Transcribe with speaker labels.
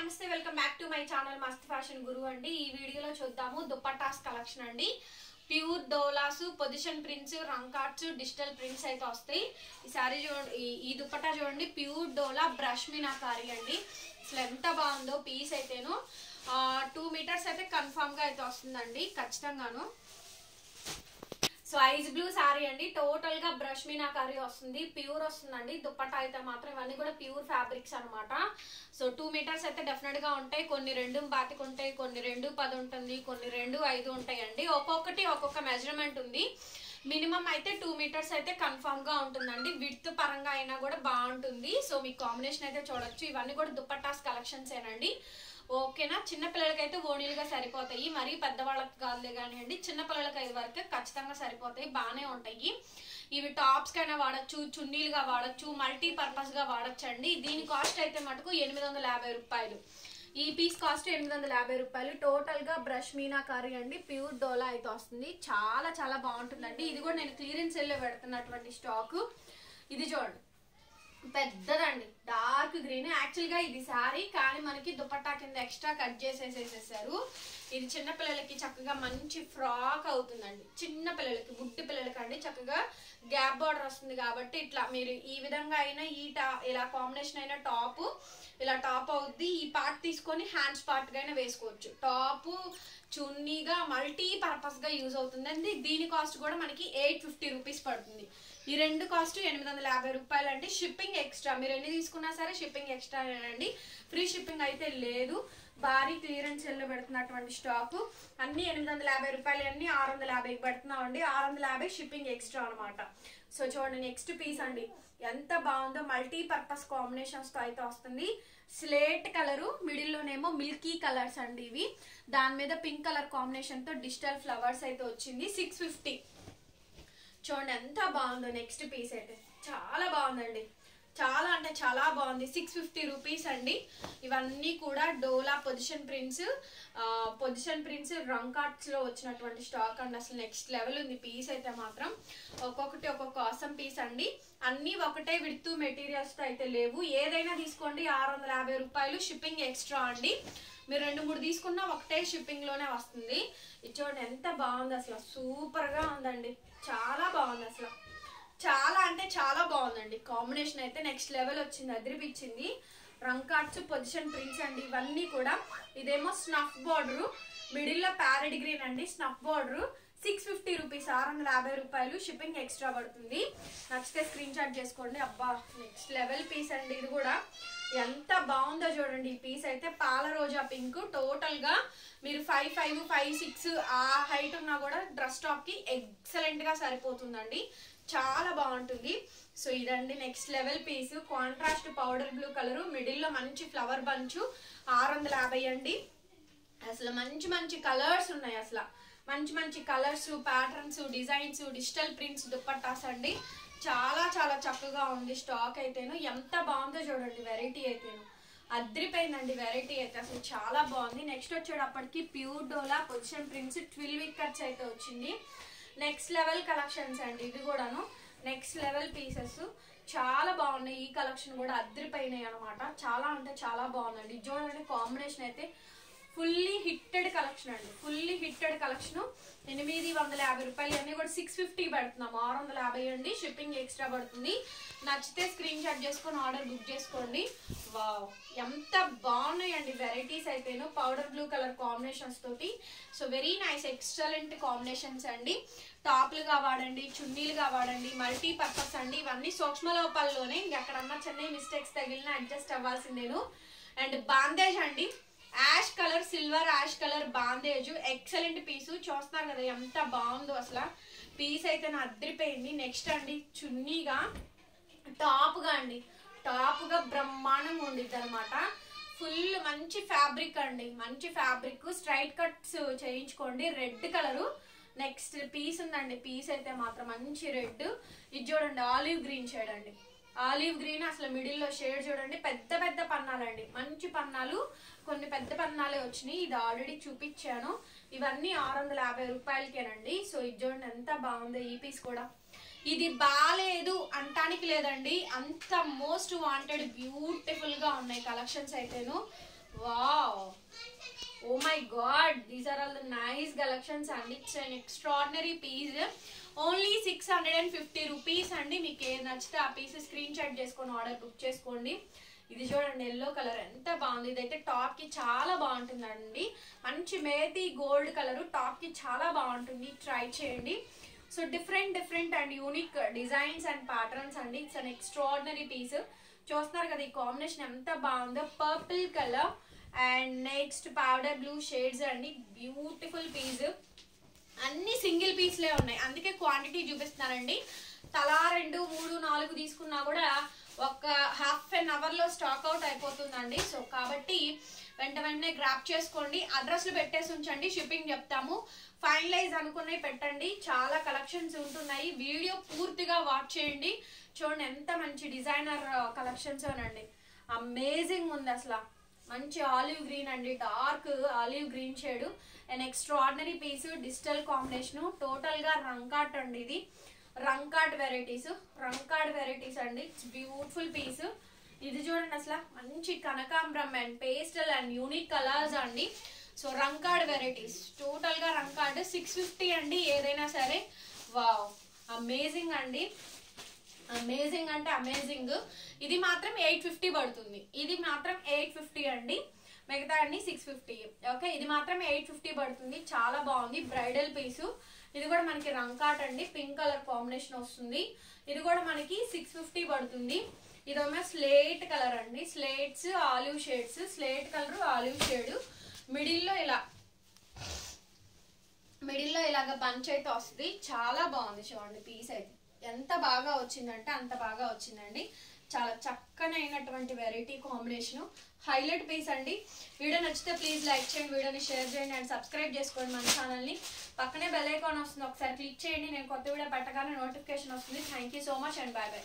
Speaker 1: నమస్తే welcome back to my channel మస్త్ fashion గురు అండి. ఈ వీడియోలో చూద్దాము దుపట్టాస్ కలెక్షన్ అండి. ప్యూర్ డోలాస్, పొజిషన్ ప్రింట్స్, రంగ్ కార్డ్స్, డిజిటల్ ప్రింట్స్ అయితే వస్తాయి. ఈ సారీ చూడండి, ఈ దుపట్టా చూడండి, ప్యూర్ డోలా బ్రష్ మీనాకారి అండి. అసలు ఎంత బాగుందో పీస్ అయితేను 2 మీటర్స్ అయితే కన్ఫర్మ్ గా అయితే వస్తుందండి ఖచ్చితంగాను. సో ఐస్ బ్లూ సారీ అండి, టోటల్ గా బ్రష్ మీనాకారి వస్తుంది, ప్యూర్ వస్తుందండి. దుపట్టా అయితే మాత్రం ఇవన్నీ కూడా ప్యూర్ ఫ్యాబ్రిక్స్ అనమాట. సో 2 మీటర్స్ అయితే డెఫినెట్ గా ఉంటాయి. కొన్ని 2.25 ఉంటాయి, కొన్ని 2.10 ఉంటుంది, కొన్ని 2.5 ఉంటాయండి. ఒక్కొక్కటి ఒక్కొక్క మెజర్మెంట్ ఉంది. మినిమం అయితే 2 మీటర్స్ అయితే కన్ఫర్మ్ గా ఉంటుందండి. విడ్త్ పరంగా అయినా కూడా బాగుంటుంది. సో మీ కాంబినేషన్ అయితే చూడొచ్చు. ఇవన్నీ కూడా దుపట్టాస్ కలెక్షన్స్ ఏనండి. ఓకేనా, చిన్న పిల్లలకైతే ఓణీలుగా సరిపోతాయి, మరీ పెద్దవాళ్ళకి కాదులే కానివ్వండి, చిన్న పిల్లలకి 5 వరకు ఖచ్చితంగా సరిపోతాయి, బాగానే ఉంటాయి. ఇవి టాప్స్ కైనా వాడచ్చు, చున్నీలుగా వాడచ్చు, మల్టీ పర్పస్ గా వాడచ్చు అండి. దీని కాస్ట్ అయితే మటుకు 850 రూపాయలు. ఈ పీస్ కాస్ట్ 850 రూపాయలు. టోటల్ గా బ్రష్ మీనాకారి అండి, ప్యూర్ డోలా అయితే వస్తుంది. చాలా చాలా బాగుంటుందండి. ఇది కూడా నేను క్లియరెన్స్ సెల్లో పెడుతున్నటువంటి స్టాక్. ఇది చూడండి, పెద్దదండి, డార్క్ గ్రీన్. యాక్చువల్ గా ఇది శారీ, కానీ మనకి దుపట్టా కింద ఎక్స్ట్రా కట్ చేసేసేసేసారు. ఇది చిన్న పిల్లలకి చక్కగా మంచి ఫ్రాక్ అవుతుందండి. చిన్న పిల్లలకి, బుట్టి పిల్లలకి అండి, చక్కగా గ్యాప్ బార్డర్ వస్తుంది కాబట్టి ఇట్లా మీరు ఈ విధంగా అయినా ఇలా కాంబినేషన్ అయినా టాప్ ఇలా టాప్ అవుద్ది. ఈ పార్ట్ తీసుకొని హ్యాండ్స్ పార్ట్ గా అయినా వేసుకోవచ్చు. టాప్ చున్నీగా మల్టీ పర్పస్ గా యూజ్ అవుతుందండి. దీని కాస్ట్ కూడా మనకి 850 రూపీస్ పడుతుంది. ఈ రెండు కాస్ట్ 850 రూపాయలు అండి. షిప్పింగ్ ఎక్స్ట్రా, మీరు ఎన్ని తీసుకున్నా సరే షిప్పింగ్ ఎక్స్ట్రా అండి. ఫ్రీ షిప్పింగ్ అయితే లేదు. భారీ క్లియరెన్స్ సెల్లో పెడుతున్నటువంటి స్టాక్. అన్ని 850 రూపాయలు, అన్ని 650కి పెడుతున్నాం అండి. 650 షిప్పింగ్ ఎక్స్ట్రా అనమాట. సో చూడండి, నెక్స్ట్ పీస్ అండి, ఎంత బాగుందో. మల్టీ పర్పస్ కాంబినేషన్స్ తో అయితే వస్తుంది. స్లేట్ కలరు, మిడిల్ లోనేమో మిల్కీ కలర్స్ అండి ఇవి. దాని మీద పింక్ కలర్ కాంబినేషన్ తో డిజిటల్ ఫ్లవర్స్ అయితే వచ్చింది. 650. చూడండి ఎంత బాగుందో. నెక్స్ట్ పీస్ అయితే చాలా బాగుందండి, చాలా అంటే చాలా బాగుంది. 650 రూపీస్ అండి. ఇవన్నీ కూడా డోలా పొజిషన్ ప్రింట్స్ రంగ్ కార్డ్స్ లో వచ్చినటువంటి స్టాక్ అండి. అసలు నెక్స్ట్ లెవెల్ ఉంది పీస్ అయితే మాత్రం. ఒక్కొక్కటి ఒక్కొక్క ఆసమ్ పీస్ అండి. అన్ని ఒకటే విడ్త్ మెటీరియల్స్ తో అయితే లేవు. ఏదైనా తీసుకోండి 650 రూపాయలు, షిప్పింగ్ ఎక్స్ట్రా అండి. మీరు 2-3 తీసుకున్నా ఒకటే షిప్పింగ్ లోనే వస్తుంది. ఇది చూడండి ఎంత బాగుంది, అసలు సూపర్ గా ఉందండి. చాలా బాగుంది, అసలు చాలా అంటే చాలా బాగుందండి. కాంబినేషన్ అయితే నెక్స్ట్ లెవెల్ వచ్చింది, అదిరిపించింది. రంగ్ కార్డ్స్, పొజిషన్ ప్రింట్స్ అండి ఇవన్నీ కూడా. ఇదేమో స్నఫ్ బార్డర్, మిడిల్ లో ప్యారెట్ గ్రీన్ అండి, స్నఫ్ బార్డర్. 650 రూపీస్, 650 రూపాయలు, షిప్పింగ్ ఎక్స్ట్రా పడుతుంది. నచ్చితే స్క్రీన్ షాట్ చేసుకోండి. అబ్బా నెక్స్ట్ లెవెల్ పీస్ అండి. ఇది కూడా ఎంత బాగుందో చూడండి. ఈ పీస్ అయితే పాల రోజా పింక్. టోటల్ గా మీరు 5'5", 5'6" ఆ హైట్ ఉన్నా కూడా డ్రెస్ టాప్ కి ఎక్సలెంట్ గా సరిపోతుందండి. చాలా బాగుంటుంది. సో ఇదండి next level piece. Contrast powder blue colour, middle లో మంచి ఫ్లవర్ బంచ్. 650 అండి. అసలు మంచి మంచి కలర్స్ ఉన్నాయి. అసలు మంచి మంచి colours, patterns, designs, digital prints dupattas అండి. చాలా చాలా చక్కగా ఉంది స్టాక్ అయితేను. ఎంత బాగుందో చూడండి, వెరైటీ అయితేను అద్రిపోయిందండి. వెరైటీ అయితే అసలు చాలా బాగుంది. నెక్స్ట్ వచ్చేటప్పటికి ప్యూర్ డోలా పొజిషన్ ప్రింట్స్ 12 కట్స్ అయితే వచ్చింది. నెక్స్ట్ లెవెల్ కలెక్షన్స్ అండి ఇవి కూడాను. నెక్స్ట్ లెవెల్ పీసెస్ చాలా బాగున్నాయి. ఈ కలెక్షన్ కూడా అద్రిపోయినాయి అనమాట. చాలా అంటే చాలా బాగుందండి. ఇది చూడండి, కాంబినేషన్ అయితే ఫుల్లీ హిట్టెడ్ కలెక్షన్ అండి. Fully hitted collection. 850 రూపాయలు. అన్నీ కూడా 650 పెడుతున్నాము. 650 అండి, షిప్పింగ్ ఎక్స్ట్రా పడుతుంది. నచ్చితే స్క్రీన్ షాట్ చేసుకొని ఆర్డర్ బుక్ చేసుకోండి. వావ్ ఎంత బాగున్నాయండి వెరైటీస్ అయితేను. పౌడర్ బ్లూ కలర్ కాంబినేషన్స్ తోటి. So very nice, excellent combinations అండి. టాప్లుగా వాడండి, చున్నీలుగా వాడండి, మల్టీ పర్పస్ అండి. ఇవన్నీ సూక్ష్మ లోపాల్లోనే, ఇంకెక్కడన్నా చిన్న మిస్టేక్స్ తగిలినా అడ్జస్ట్ అవ్వాల్సిందేను. అండ్ బాందేజ్ అండి, ash colour, silver ash colour bandhej. Excellent piece. చూస్తున్నారు కదా ఎంత బాగుందో. అసలు పీస్ అయితే నా అద్రిపోయింది. నెక్స్ట్ అండి చున్నీగా టాప్ గా అండి, టాప్ గా బ్రహ్మాండంగా ఉండిద్ది అనమాట. ఫుల్ మంచి ఫ్యాబ్రిక్ అండి, మంచి ఫ్యాబ్రిక్. స్ట్రైట్ కట్స్ చేయించుకోండి. Red colour. నెక్స్ట్ పీస్ ఉందండి. పీస్ అయితే మాత్రం మంచి రెడ్. ఇది చూడండి, ఆలివ్ గ్రీన్ షేడ్ అండి. Olive green. అసలు మిడిల్ లో షేడ్ చూడండి, పెద్ద పెద్ద పన్నాలండి, మంచి పన్నాలు. కొన్ని పెద్ద పన్నాలే వచ్చినాయి. ఇది ఆల్రెడీ చూపించాను. ఇవన్నీ 650 రూపాయలకేనండి. సో ఇది చూడండి ఎంత బాగుందో. ఈ పీస్ కూడా ఇది బాలేదు అంటానికి లేదండి, అంత మోస్ట్ వాంటెడ్ బ్యూటిఫుల్ గా ఉన్నాయి కలెక్షన్స్ అయితేను. Wow, oh my god, these are all the nice collections అండి. It's an extraordinary piece. Only 650 rupees అండి. మీకు ఏది నచ్చితే ఆ పీస్ స్క్రీన్ షాట్ చేసుకొని ఆర్డర్ బుక్ చేసుకోండి. ఇది చూడండి, ఎల్లో కలర్ ఎంత బాగుంది. ఇదైతే టాప్ కి చాలా బాగుంటుందండి. మంచి మేతి గోల్డ్ కలర్, టాప్ కి చాలా బాగుంటుంది. ట్రై చేయండి. So different and unique designs and patterns అండి. It's an extraordinary piece. చూస్తున్నారు కదా ఈ కాంబినేషన్ ఎంత బాగుందో. Purple colour and next powder blue shades అండి. Beautiful piece. అన్ని సింగిల్ పీస్లే ఉన్నాయి, అందుకే క్వాంటిటీ చూపిస్తున్నారండి. తలా 2, 3, 4 తీసుకున్నా కూడా ఒక హాఫ్ అన్ అవర్ లో స్టాక్ అవుట్ అయిపోతుందండి. సో కాబట్టి వెంటనే గ్రాప్ చేసుకోండి. అడ్రస్లు పెట్టేసి ఉంచండి, షిప్పింగ్ చెప్తాము. ఫైనలైజ్ అనుకునే పెట్టండి. చాలా కలెక్షన్స్ ఉంటున్నాయి. వీడియో పూర్తిగా వాచ్ చేయండి. చూడండి ఎంత మంచి డిజైనర్ కలెక్షన్స్ అనండి. అమేజింగ్ ఉంది అసలు. మంచి ఆలివ్ గ్రీన్ అండి, dark olive green shade. And extraordinary piece, digital combination. Total గా రంకాట్ అండి. ఇది రంకాట్ వెరైటీస్ అండి. It's beautiful piece. ఇది చూడండి అసలు మంచి కనకాంబరం and pastel and unique colours అండి. సో రంకాడ్ వెరైటీస్, టోటల్ గా రంకాడ్. 650 అండి ఏదైనా సరే. వావ్, అమేజింగ్ అండి. అమేజింగ్ అంటే అమేజింగ్. ఇది మాత్రం 850 పడుతుంది. ఇది మాత్రం 850 అండి. మిగతా అన్ని 650. ఓకే, ఇది మాత్రం 850 పడుతుంది. చాలా బాగుంది. బ్రైడల్ పీసు. ఇది కూడా మనకి రంకాట్ అండి, పింక్ కలర్ కాంబినేషన్ వస్తుంది. ఇది కూడా మనకి 650 పడుతుంది. ఇదేమో స్లేట్ కలర్ అండి. Slates olive shades, slate colour olive shade. మిడిల్లో ఇలాగ బంచ్ అయితే వస్తుంది. చాలా బాగుంది. చూడండి పీస్ అయితే ఎంత బాగా వచ్చిందంటే అంత బాగా వచ్చిందండి. చాలా చక్కనైనటువంటి వెరైటీ కాంబినేషన్. హైలైట్ పీస్ అండి. వీడియో నచ్చితే ప్లీజ్ లైక్ చేయండి, వీడియోని షేర్ చేయండి అండ్ సబ్స్క్రైబ్ చేసుకోండి మన ఛానల్ని. పక్కనే బెల్ ఐకాన్ వస్తుంది, ఒకసారి క్లిక్ చేయండి. నేను కొత్త వీడియో పెట్టగానే నోటిఫికేషన్ వస్తుంది. Thank you so much and bye bye.